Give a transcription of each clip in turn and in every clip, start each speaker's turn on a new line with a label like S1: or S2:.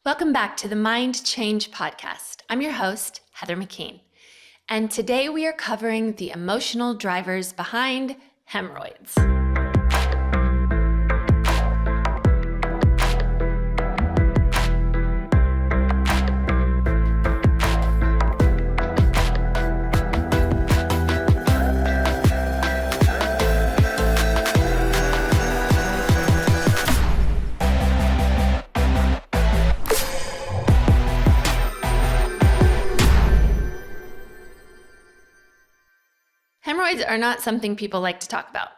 S1: Welcome back to the Mind Change Podcast. I'm your host, Heather McKean, and today we are covering the emotional drivers behind hemorrhoids. Hemorrhoids are not something people like to talk about,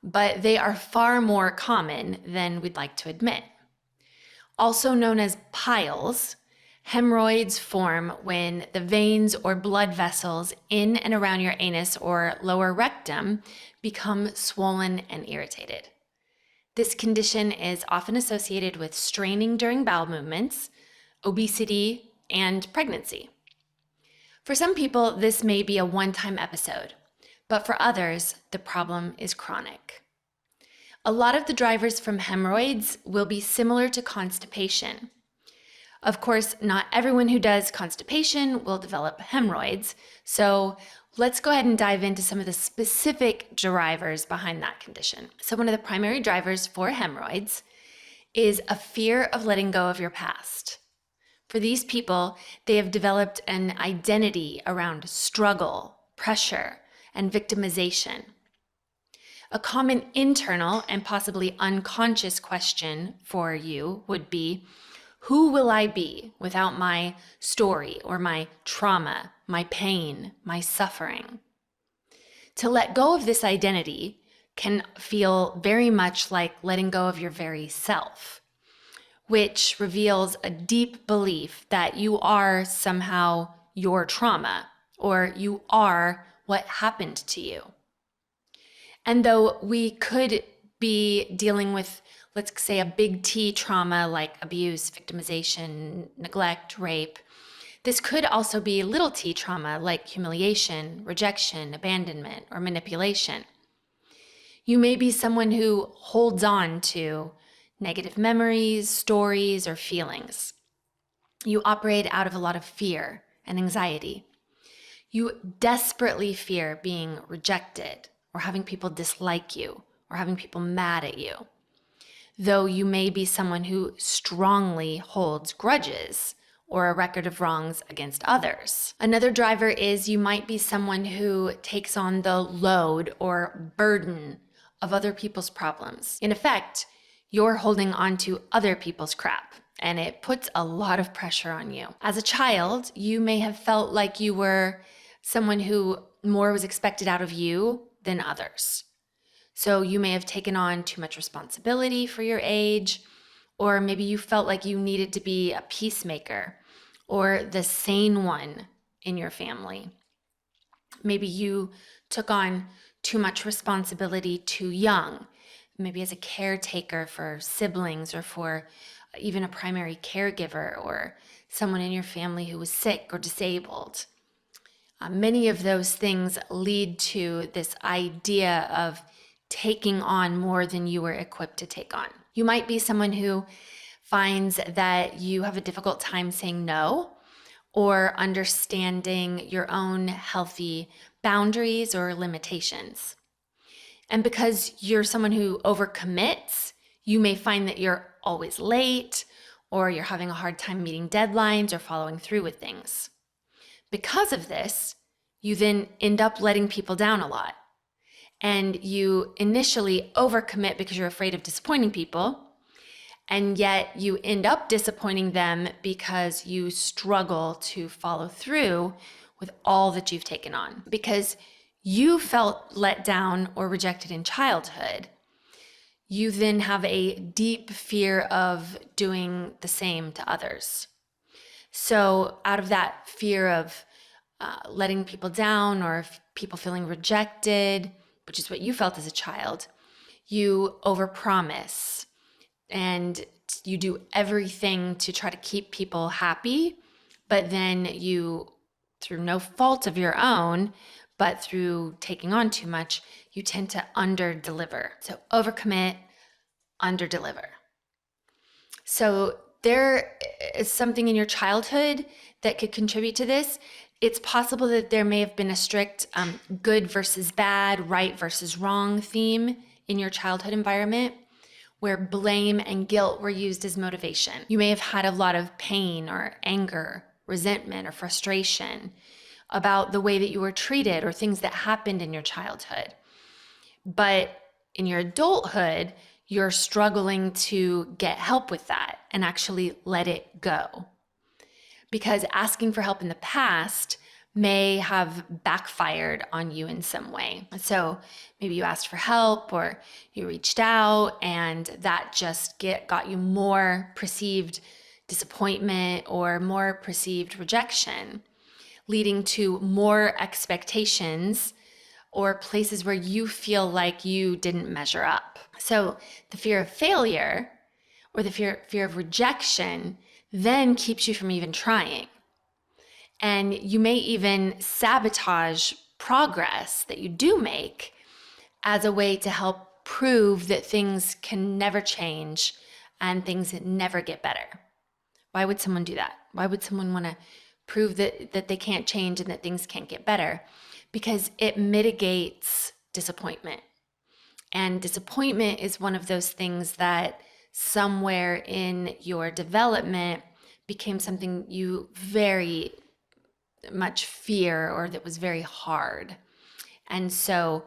S1: but they are far more common than we'd like to admit. Also known as piles, hemorrhoids form when the veins or blood vessels in and around your anus or lower rectum become swollen and irritated. This condition is often associated with straining during bowel movements, obesity, and pregnancy. For some people, this may be a one-time episode, but for others, the problem is chronic. A lot of the drivers from hemorrhoids will be similar to constipation. Of course, not everyone who does constipation will develop hemorrhoids, so let's go ahead and dive into some of the specific drivers behind that condition. So one of the primary drivers for hemorrhoids is a fear of letting go of your past. For these people, they have developed an identity around struggle, pressure, and victimization. A common internal and possibly unconscious question for you would be, who will I be without my story or my trauma, my pain, my suffering? To let go of this identity can feel very much like letting go of your very self, which reveals a deep belief that you are somehow your trauma or you are what happened to you. And though we could be dealing with, let's say, a big T trauma like abuse, victimization, neglect, rape, this could also be little t trauma like humiliation, rejection, abandonment, or manipulation. You may be someone who holds on to negative memories, stories, or feelings. You operate out of a lot of fear and anxiety. You desperately fear being rejected or having people dislike you or having people mad at you, though you may be someone who strongly holds grudges or a record of wrongs against others. Another driver is you might be someone who takes on the load or burden of other people's problems. In effect, you're holding on to other people's crap, and it puts a lot of pressure on you. As a child, you may have felt like you were someone who more was expected out of you than others. So you may have taken on too much responsibility for your age, or maybe you felt like you needed to be a peacemaker or the sane one in your family. Maybe you took on too much responsibility too young, maybe as a caretaker for siblings or for even a primary caregiver or someone in your family who was sick or disabled. Many of those things lead to this idea of taking on more than you were equipped to take on. You might be someone who finds that you have a difficult time saying no or understanding your own healthy boundaries or limitations. And because you're someone who overcommits, you may find that you're always late or you're having a hard time meeting deadlines or following through with things. Because of this, you then end up letting people down a lot. And you initially overcommit because you're afraid of disappointing people, and yet you end up disappointing them because you struggle to follow through with all that you've taken on. Because you felt let down or rejected in childhood, you then have a deep fear of doing the same to others. So out of that fear of letting people down or people feeling rejected, which is what you felt as a child, you overpromise and you do everything to try to keep people happy, but then you, through no fault of your own, but through taking on too much, you tend to under-deliver. So overcommit, under-deliver. So there something in your childhood that could contribute to this. It's possible that there may have been a strict good versus bad, right versus wrong theme in your childhood environment, where blame and guilt were used as motivation. You may have had a lot of pain or anger, resentment, or frustration about the way that you were treated or things that happened in your childhood. But in your adulthood, you're struggling to get help with that and actually let it go. Because asking for help in the past may have backfired on you in some way. So maybe you asked for help or you reached out, and that just got you more perceived disappointment or more perceived rejection, leading to more expectations or places where you feel like you didn't measure up. So the fear of failure or the fear of rejection then keeps you from even trying. And you may even sabotage progress that you do make as a way to help prove that things can never change and things never get better. Why would someone do that? Why would someone want to prove that they can't change and that things can't get better? Because it mitigates disappointment. And disappointment is one of those things that somewhere in your development became something you very much fear or that was very hard. And so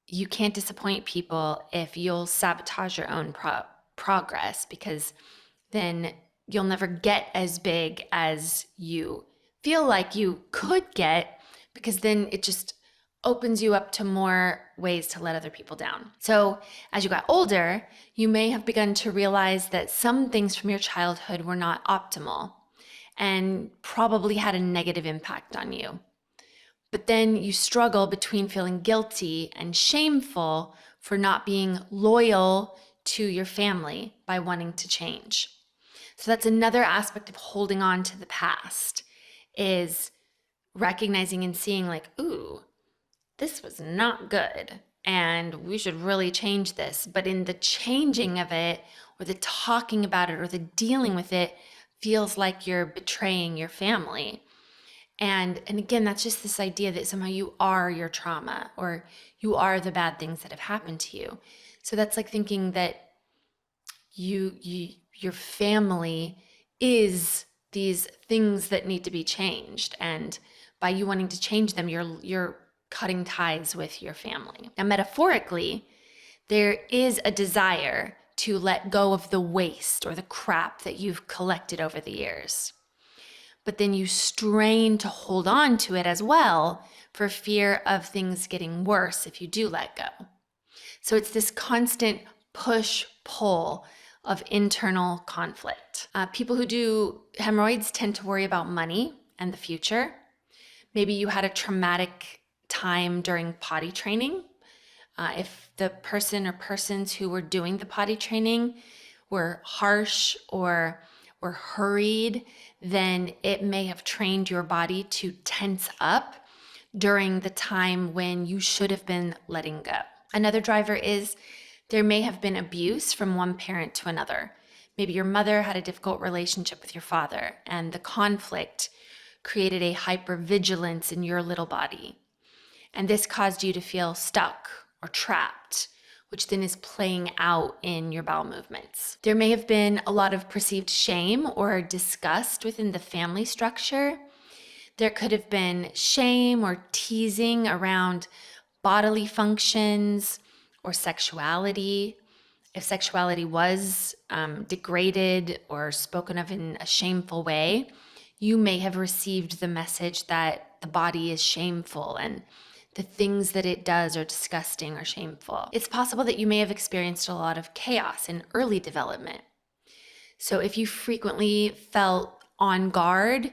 S1: you can't disappoint people if you'll sabotage your own progress, because then you'll never get as big as you feel like you could get, because then it just opens you up to more ways to let other people down. So as you got older, you may have begun to realize that some things from your childhood were not optimal and probably had a negative impact on you. But then you struggle between feeling guilty and shameful for not being loyal to your family by wanting to change. So that's another aspect of holding on to the past, is recognizing and seeing like, ooh, this was not good and we should really change this. But in the changing of it, or the talking about it, or the dealing with it, feels like you're betraying your family. And again, that's just this idea that somehow you are your trauma, or you are the bad things that have happened to you. So that's like thinking that your family is these things that need to be changed, and by you wanting to change them, you're cutting ties with your family. Now, metaphorically, there is a desire to let go of the waste or the crap that you've collected over the years. But then you strain to hold on to it as well for fear of things getting worse if you do let go. So it's this constant push-pull of internal conflict. People who do hemorrhoids tend to worry about money and the future. Maybe you had a traumatic time during potty training. If the person or persons who were doing the potty training were harsh or were hurried, then it may have trained your body to tense up during the time when you should have been letting go. Another driver is there may have been abuse from one parent to another. Maybe your mother had a difficult relationship with your father, and the conflict created a hypervigilance in your little body. And this caused you to feel stuck or trapped, which then is playing out in your bowel movements. There may have been a lot of perceived shame or disgust within the family structure. There could have been shame or teasing around bodily functions or sexuality. If sexuality was degraded or spoken of in a shameful way, you may have received the message that the body is shameful and the things that it does are disgusting or shameful. It's possible that you may have experienced a lot of chaos in early development. So if you frequently felt on guard,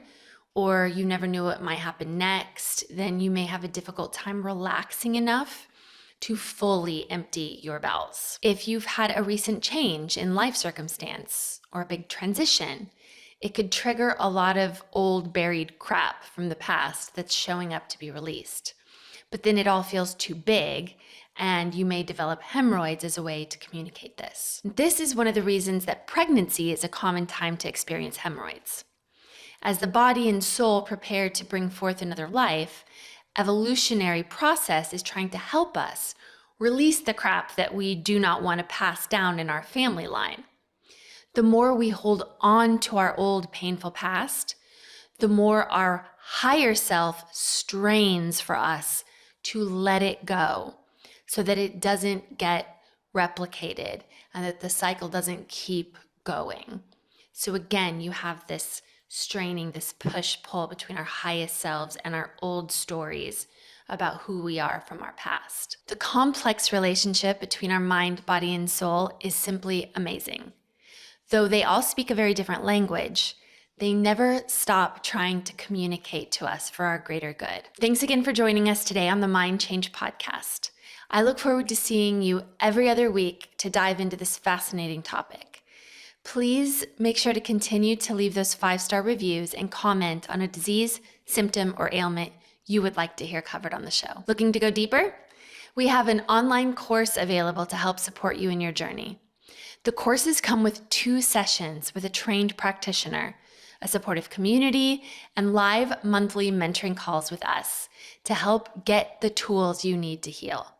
S1: or you never knew what might happen next, then you may have a difficult time relaxing enough to fully empty your bowels. If you've had a recent change in life circumstance or a big transition, it could trigger a lot of old buried crap from the past that's showing up to be released. But then it all feels too big and you may develop hemorrhoids as a way to communicate this. This is one of the reasons that pregnancy is a common time to experience hemorrhoids. As the body and soul prepare to bring forth another life, evolutionary process is trying to help us release the crap that we do not want to pass down in our family line. The more we hold on to our old painful past, the more our higher self strains for us to let it go so that it doesn't get replicated and that the cycle doesn't keep going. So again, you have this straining, this push-pull between our highest selves and our old stories about who we are from our past. The complex relationship between our mind, body, and soul is simply amazing. Though they all speak a very different language, they never stop trying to communicate to us for our greater good. Thanks again for joining us today on the Mind Change Podcast. I look forward to seeing you every other week to dive into this fascinating topic. Please make sure to continue to leave those 5-star reviews and comment on a disease, symptom, or ailment you would like to hear covered on the show. Looking to go deeper? We have an online course available to help support you in your journey. The courses come with 2 sessions with a trained practitioner, a supportive community, and live monthly mentoring calls with us to help get the tools you need to heal.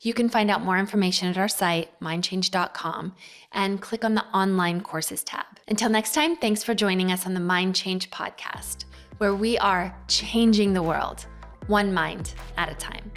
S1: You can find out more information at our site, mindchange.com, and click on the online courses tab. Until next time, thanks for joining us on the Mind Change Podcast, where we are changing the world, one mind at a time.